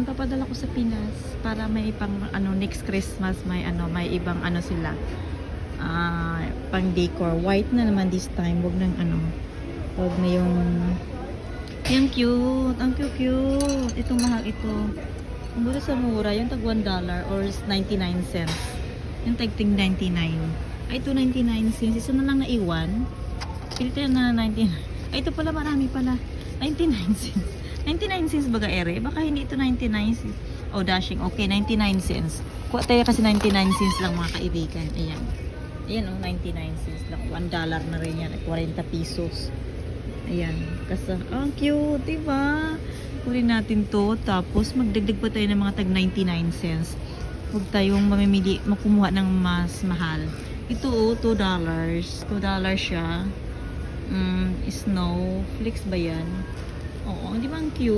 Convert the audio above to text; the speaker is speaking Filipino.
Papadala ko sa Pinas para may pang ano next Christmas may ibang ano sila. Pang decor. White na naman this time. Wag na yung cute. Ang cute. Itong mahal ito. Ang mura sa mura. Yung tag $1 or 99 cents. Yung tag ting 99. Ay, ito 99 cents. Isa na lang na iwan. Pilitin na 99. Ay, ito pala marami pala. 99 cents. 99 cents baga ere. Baka hindi ito 99 cents. Oh, dashing. Okay, 99 cents. Kuha tayo kasi 99 cents lang mga kaibigan. Ayan. Ayan oh, 99 cents lang. $1 na rin yan. 40 pesos. Ayan. Kasi, ang cute, diba? Kunin natin to. Tapos, magdagdag pa tayo ng mga tag 99 cents. Huwag tayong mamimili, makumuha ng mas mahal. Ito oh, $2. $2 siya. Snowflakes ba yan? Oo, di ba ang cute?